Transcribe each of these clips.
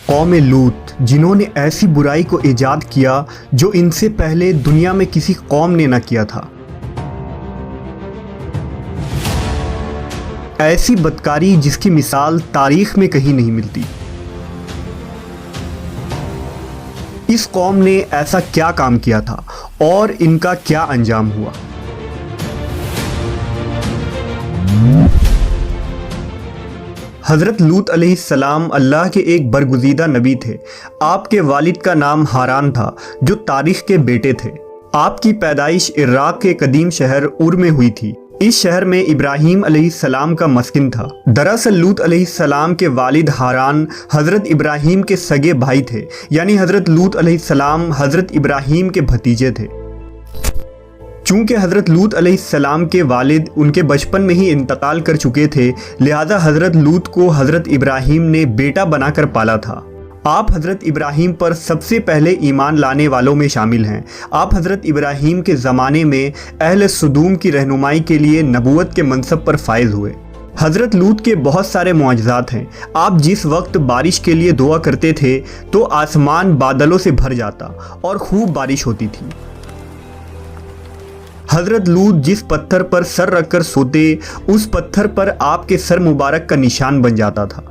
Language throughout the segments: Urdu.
قوم لوط جنہوں نے ایسی برائی کو ایجاد کیا جو ان سے پہلے دنیا میں کسی قوم نے نہ کیا تھا۔ ایسی بدکاری جس کی مثال تاریخ میں کہیں نہیں ملتی۔ اس قوم نے ایسا کیا کام کیا تھا اور ان کا کیا انجام ہوا؟ حضرت لوط علیہ السلام اللہ کے ایک برگزیدہ نبی تھے۔ آپ کے والد کا نام ہاران تھا جو تاریخ کے بیٹے تھے۔ آپ کی پیدائش عراق کے قدیم شہر اور میں ہوئی تھی۔ اس شہر میں ابراہیم علیہ السلام کا مسکن تھا۔ دراصل لوط علیہ السلام کے والد ہاران حضرت ابراہیم کے سگے بھائی تھے، یعنی حضرت لوط علیہ السلام حضرت ابراہیم کے بھتیجے تھے۔ چونکہ حضرت لوط علیہ السلام کے والد ان کے بچپن میں ہی انتقال کر چکے تھے، لہذا حضرت لوط کو حضرت ابراہیم نے بیٹا بنا کر پالا تھا۔ آپ حضرت ابراہیم پر سب سے پہلے ایمان لانے والوں میں شامل ہیں۔ آپ حضرت ابراہیم کے زمانے میں اہل سدوم کی رہنمائی کے لیے نبوت کے منصب پر فائز ہوئے۔ حضرت لوط کے بہت سارے معجزات ہیں۔ آپ جس وقت بارش کے لیے دعا کرتے تھے تو آسمان بادلوں سے بھر جاتا اور خوب بارش ہوتی تھی۔ حضرت لوط جس پتھر پر سر رکھ کر سوتے، اس پتھر پر آپ کے سر مبارک کا نشان بن جاتا تھا۔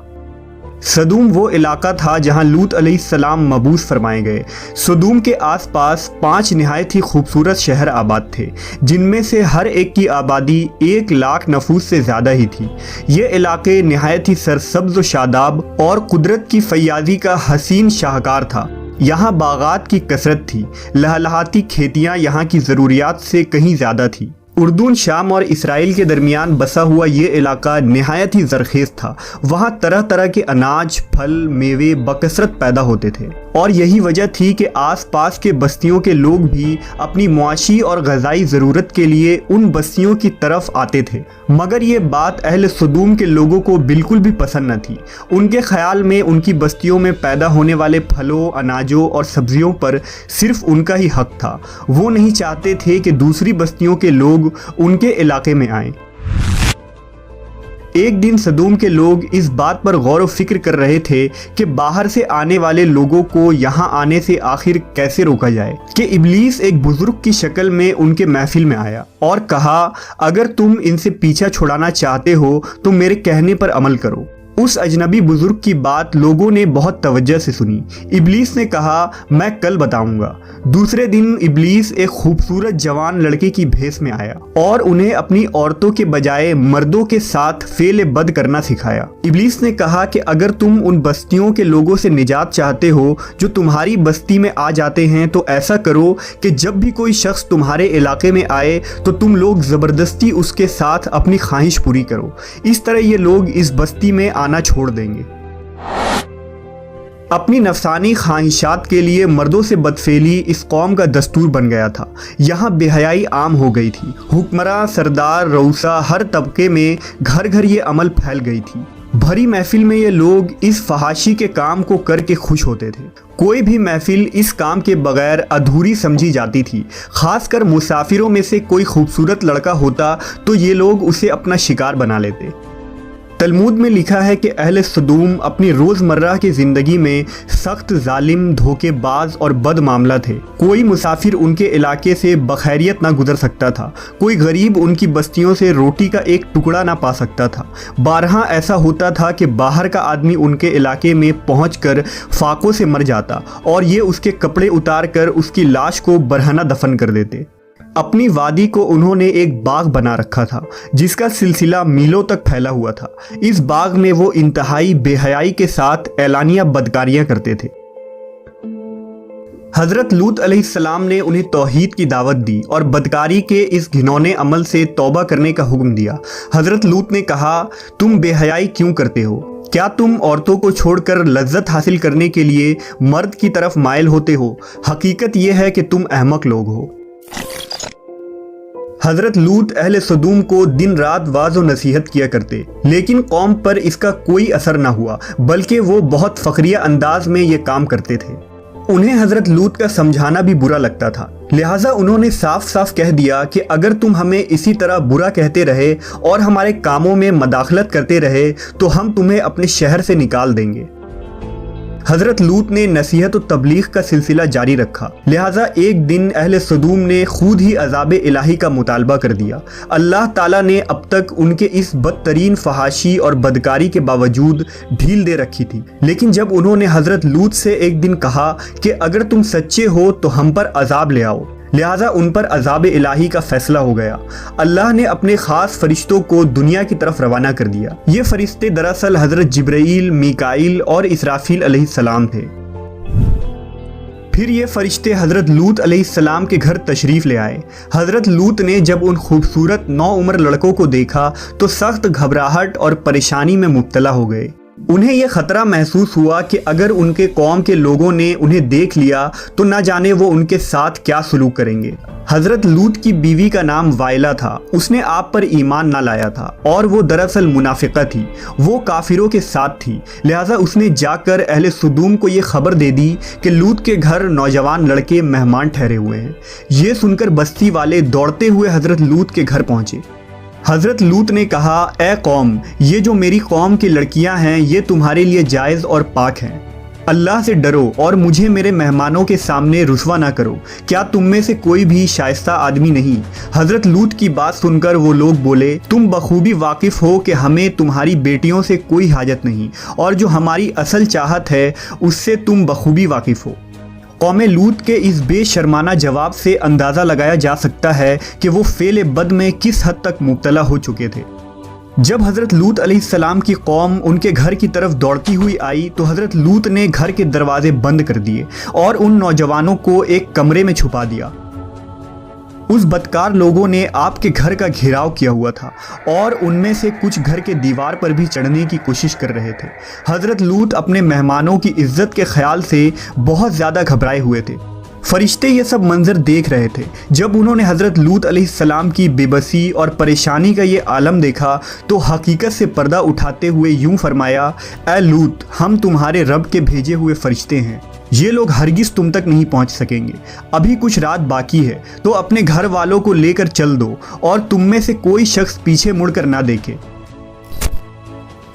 سدوم وہ علاقہ تھا جہاں لوط علیہ السلام مبعوث فرمائے گئے۔ سدوم کے آس پاس 5 نہایت ہی خوبصورت شہر آباد تھے، جن میں سے ہر ایک کی آبادی 1 لاکھ نفوس سے زیادہ ہی تھی۔ یہ علاقے نہایت ہی سرسبز و شاداب اور قدرت کی فیاضی کا حسین شاہکار تھا۔ یہاں باغات کی کثرت تھی، لہلہاتی کھیتیاں یہاں کی ضروریات سے کہیں زیادہ تھی۔ اردن، شام اور اسرائیل کے درمیان بسا ہوا یہ علاقہ نہایت ہی زرخیز تھا۔ وہاں طرح طرح کے اناج، پھل، میوے بکثرت پیدا ہوتے تھے، اور یہی وجہ تھی کہ آس پاس کے بستیوں کے لوگ بھی اپنی معاشی اور غذائی ضرورت کے لیے ان بستیوں کی طرف آتے تھے۔ مگر یہ بات اہل سدوم کے لوگوں کو بالکل بھی پسند نہ تھی۔ ان کے خیال میں ان کی بستیوں میں پیدا ہونے والے پھلوں، اناجوں اور سبزیوں پر صرف ان کا ہی حق تھا۔ وہ نہیں چاہتے تھے کہ دوسری بستیوں کے لوگ ان کے علاقے میں آئیں۔ ایک دن سدوم کے لوگ اس بات پر غور و فکر کر رہے تھے کہ باہر سے آنے والے لوگوں کو یہاں آنے سے آخر کیسے روکا جائے، کہ ابلیس ایک بزرگ کی شکل میں ان کے محفل میں آیا اور کہا، اگر تم ان سے پیچھا چھڑانا چاہتے ہو تو میرے کہنے پر عمل کرو۔ اس اجنبی بزرگ کی بات لوگوں نے بہت توجہ سے سنی۔ ابلیس نے کہا، میں کل بتاؤں گا۔ دوسرے دن ابلیس ایک خوبصورت جوان لڑکے کی بھیس میں آیا اور انہیں اپنی عورتوں کے بجائے مردوں کے ساتھ فعل بد کرنا سکھایا۔ ابلیس نے کہا کہ اگر تم ان بستیوں کے لوگوں سے نجات چاہتے ہو جو تمہاری بستی میں آ جاتے ہیں تو ایسا کرو کہ جب بھی کوئی شخص تمہارے علاقے میں آئے تو تم لوگ زبردستی اس کے ساتھ اپنی خواہش پوری کرو۔ اس طرح یہ لوگ اس بستی میں آنا چھوڑ دیں گے۔ اپنی نفسانی خواہشات کے لیے مردوں سے بدفعلی اس قوم کا دستور بن گیا تھا۔ یہاں بے حیائی عام ہو گئی تھی۔ حکمراں، سردار، رؤسا، ہر طبقے میں گھر گھر یہ عمل پھیل گئی تھی۔ بھری محفل میں یہ لوگ اس فحاشی کے کام کو کر کے خوش ہوتے تھے۔ کوئی بھی محفل اس کام کے بغیر ادھوری سمجھی جاتی تھی۔ خاص کر مسافروں میں سے کوئی خوبصورت لڑکا ہوتا تو یہ لوگ اسے اپنا شکار بنا لیتے۔ تلمود میں لکھا ہے کہ اہل سدوم اپنی روزمرہ کی زندگی میں سخت ظالم، دھوکے باز اور بد معاملہ تھے۔ کوئی مسافر ان کے علاقے سے بخیریت نہ گزر سکتا تھا۔ کوئی غریب ان کی بستیوں سے روٹی کا ایک ٹکڑا نہ پا سکتا تھا۔ بارہا ایسا ہوتا تھا کہ باہر کا آدمی ان کے علاقے میں پہنچ کر فاقوں سے مر جاتا اور یہ اس کے کپڑے اتار کر اس کی لاش کو برہنہ دفن کر دیتے۔ اپنی وادی کو انہوں نے ایک باغ بنا رکھا تھا جس کا سلسلہ میلوں تک پھیلا ہوا تھا۔ اس باغ میں وہ انتہائی بے حیائی کے ساتھ اعلانیہ بدکاریاں کرتے تھے۔ حضرت لوط علیہ السلام نے انہیں توحید کی دعوت دی اور بدکاری کے اس گھنونے عمل سے توبہ کرنے کا حکم دیا۔ حضرت لوط نے کہا، تم بے حیائی کیوں کرتے ہو؟ کیا تم عورتوں کو چھوڑ کر لذت حاصل کرنے کے لیے مرد کی طرف مائل ہوتے ہو؟ حقیقت یہ ہے کہ تم احمق لوگ ہو۔ حضرت لوط اہل سدوم کو دن رات واعظ و نصیحت کیا کرتے، لیکن قوم پر اس کا کوئی اثر نہ ہوا، بلکہ وہ بہت فخریہ انداز میں یہ کام کرتے تھے۔ انہیں حضرت لوط کا سمجھانا بھی برا لگتا تھا، لہٰذا انہوں نے صاف صاف کہہ دیا کہ اگر تم ہمیں اسی طرح برا کہتے رہے اور ہمارے کاموں میں مداخلت کرتے رہے تو ہم تمہیں اپنے شہر سے نکال دیں گے۔ حضرت لوط نے نصیحت و تبلیغ کا سلسلہ جاری رکھا، لہٰذا ایک دن اہل سدوم نے خود ہی عذاب الہی کا مطالبہ کر دیا۔ اللہ تعالیٰ نے اب تک ان کے اس بدترین فحاشی اور بدکاری کے باوجود ڈھیل دے رکھی تھی، لیکن جب انہوں نے حضرت لوط سے ایک دن کہا کہ اگر تم سچے ہو تو ہم پر عذاب لے آؤ، لہٰذا ان پر عذاب الہی کا فیصلہ ہو گیا۔ اللہ نے اپنے خاص فرشتوں کو دنیا کی طرف روانہ کر دیا۔ یہ فرشتے دراصل حضرت جبرائیل، میکائیل اور اسرافیل علیہ السلام تھے۔ پھر یہ فرشتے حضرت لوط علیہ السلام کے گھر تشریف لے آئے۔ حضرت لوط نے جب ان خوبصورت نوعمر لڑکوں کو دیکھا تو سخت گھبراہٹ اور پریشانی میں مبتلا ہو گئے۔ انہیں یہ خطرہ محسوس ہوا کہ اگر ان کے قوم کے لوگوں نے انہیں دیکھ لیا تو نہ جانے وہ ان کے ساتھ کیا سلوک کریں گے۔ حضرت لوط کی بیوی کا نام وائلہ تھا، اس نے آپ پر ایمان نہ لایا تھا اور وہ دراصل منافقہ تھی، وہ کافروں کے ساتھ تھی، لہٰذا اس نے جا کر اہل سدوم کو یہ خبر دے دی کہ لوط کے گھر نوجوان لڑکے مہمان ٹھہرے ہوئے ہیں۔ یہ سن کر بستی والے دوڑتے ہوئے حضرت لوط کے گھر پہنچے۔ حضرت لوط نے کہا، اے قوم، یہ جو میری قوم کی لڑکیاں ہیں یہ تمہارے لیے جائز اور پاک ہیں، اللہ سے ڈرو اور مجھے میرے مہمانوں کے سامنے رسوا نہ کرو۔ کیا تم میں سے کوئی بھی شائستہ آدمی نہیں؟ حضرت لوط کی بات سن کر وہ لوگ بولے، تم بخوبی واقف ہو کہ ہمیں تمہاری بیٹیوں سے کوئی حاجت نہیں، اور جو ہماری اصل چاہت ہے اس سے تم بخوبی واقف ہو۔ قوم لوط کے اس بے شرمانہ جواب سے اندازہ لگایا جا سکتا ہے کہ وہ فعل بد میں کس حد تک مبتلا ہو چکے تھے۔ جب حضرت لوط علیہ السلام کی قوم ان کے گھر کی طرف دوڑتی ہوئی آئی تو حضرت لوط نے گھر کے دروازے بند کر دیے اور ان نوجوانوں کو ایک کمرے میں چھپا دیا۔ اس بدکار لوگوں نے آپ کے گھر کا گھیراؤ کیا ہوا تھا اور ان میں سے کچھ گھر کے دیوار پر بھی چڑھنے کی کوشش کر رہے تھے۔ حضرت لوط اپنے مہمانوں کی عزت کے خیال سے بہت زیادہ گھبرائے ہوئے تھے۔ فرشتے یہ سب منظر دیکھ رہے تھے۔ جب انہوں نے حضرت لوط علیہ السلام کی بے بسی اور پریشانی کا یہ عالم دیکھا تو حقیقت سے پردہ اٹھاتے ہوئے یوں فرمایا، اے لوط، ہم تمہارے رب کے بھیجے ہوئے فرشتے ہیں، یہ لوگ ہرگز تم تک نہیں پہنچ سکیں گے۔ ابھی کچھ رات باقی ہے تو اپنے گھر والوں کو لے کر چل دو اور تم میں سے کوئی شخص پیچھے مڑ کر نہ دیکھے۔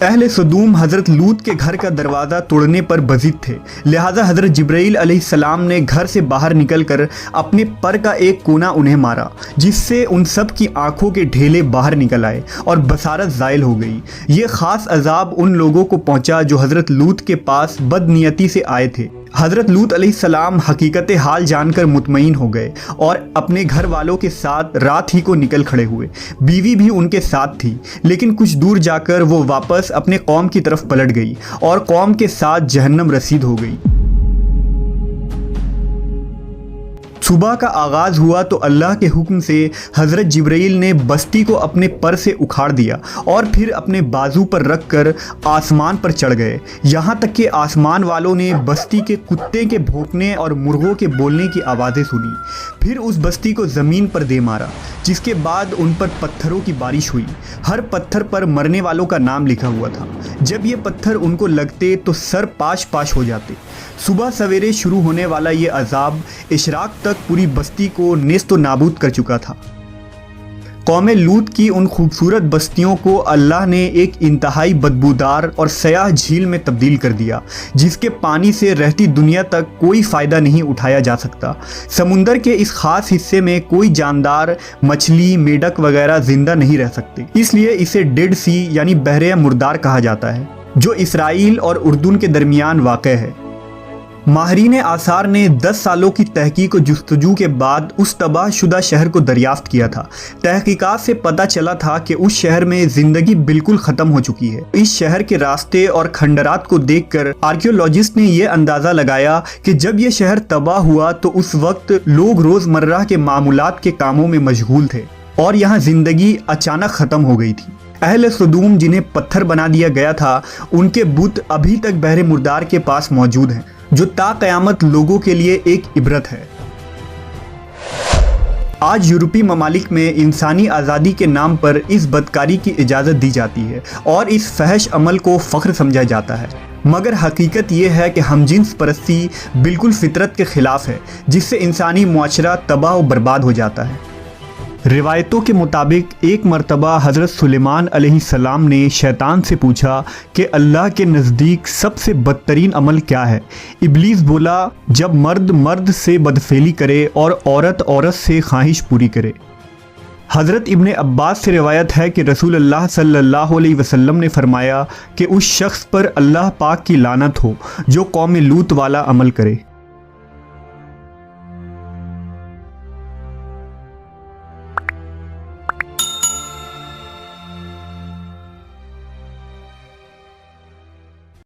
اہل سدوم حضرت لوط کے گھر کا دروازہ توڑنے پر بضد تھے، لہٰذا حضرت جبرائیل علیہ السلام نے گھر سے باہر نکل کر اپنے پر کا ایک کونا انہیں مارا، جس سے ان سب کی آنکھوں کے ڈھیلے باہر نکل آئے اور بصارت زائل ہو گئی۔ یہ خاص عذاب ان لوگوں کو پہنچا جو حضرت لوط کے پاس بد نیتی سے آئے تھے۔ حضرت لوط علیہ السلام حقیقت حال جان کر مطمئن ہو گئے اور اپنے گھر والوں کے ساتھ رات ہی کو نکل کھڑے ہوئے۔ بیوی بھی ان کے ساتھ تھی، لیکن کچھ دور جا کر وہ واپس اپنے قوم کی طرف پلٹ گئی اور قوم کے ساتھ جہنم رسید ہو گئی۔ صبح کا آغاز ہوا تو اللہ کے حکم سے حضرت جبرائیل نے بستی کو اپنے پر سے اکھاڑ دیا اور پھر اپنے بازو پر رکھ کر آسمان پر چڑھ گئے، یہاں تک کہ آسمان والوں نے بستی کے کتے کے بھونکنے اور مرغوں کے بولنے کی آوازیں سنی۔ پھر اس بستی کو زمین پر دے مارا، جس کے بعد ان پر پتھروں کی بارش ہوئی۔ ہر پتھر پر مرنے والوں کا نام لکھا ہوا تھا۔ جب یہ پتھر ان کو لگتے تو سر پاش پاش ہو جاتے۔ صبح سویرے شروع ہونے والا یہ عذاب اشراق تک پوری بستی کو نیست و نابود کر چکا تھا۔ قوم لوط کی ان خوبصورت بستیوں کو اللہ نے ایک انتہائی بدبودار اور سیاہ جھیل میں تبدیل کر دیا، جس کے پانی سے رہتی دنیا تک کوئی فائدہ نہیں اٹھایا جا سکتا۔ سمندر کے اس خاص حصے میں کوئی جاندار، مچھلی، میڈک وغیرہ زندہ نہیں رہ سکتے، اس لیے اسے ڈیڈ سی یعنی بحر مردار کہا جاتا ہے، جو اسرائیل اور اردن کے درمیان واقع ہے۔ ماہرین آثار نے 10 سالوں کی تحقیق و جستجو کے بعد اس تباہ شدہ شہر کو دریافت کیا تھا۔ تحقیقات سے پتہ چلا تھا کہ اس شہر میں زندگی بالکل ختم ہو چکی ہے۔ اس شہر کے راستے اور کھنڈرات کو دیکھ کر آرکیولوجسٹ نے یہ اندازہ لگایا کہ جب یہ شہر تباہ ہوا تو اس وقت لوگ روزمرہ کے معمولات کے کاموں میں مشغول تھے اور یہاں زندگی اچانک ختم ہو گئی تھی۔ اہل سدوم جنہیں پتھر بنا دیا گیا تھا، ان کے بت ابھی تک بحر مردار کے پاس موجود ہیں، جو تا قیامت لوگوں کے لیے ایک عبرت ہے۔ آج یورپی ممالک میں انسانی آزادی کے نام پر اس بدکاری کی اجازت دی جاتی ہے اور اس فحش عمل کو فخر سمجھا جاتا ہے، مگر حقیقت یہ ہے کہ ہم جنس پرستی بالکل فطرت کے خلاف ہے، جس سے انسانی معاشرہ تباہ و برباد ہو جاتا ہے۔ روایتوں کے مطابق ایک مرتبہ حضرت سلیمان علیہ السلام نے شیطان سے پوچھا کہ اللہ کے نزدیک سب سے بدترین عمل کیا ہے؟ ابلیس بولا، جب مرد مرد سے بدفعلی کرے اور عورت عورت سے خواہش پوری کرے۔ حضرت ابن عباس سے روایت ہے کہ رسول اللہ صلی اللہ علیہ وسلم نے فرمایا کہ اس شخص پر اللہ پاک کی لعنت ہو جو قوم لوط والا عمل کرے۔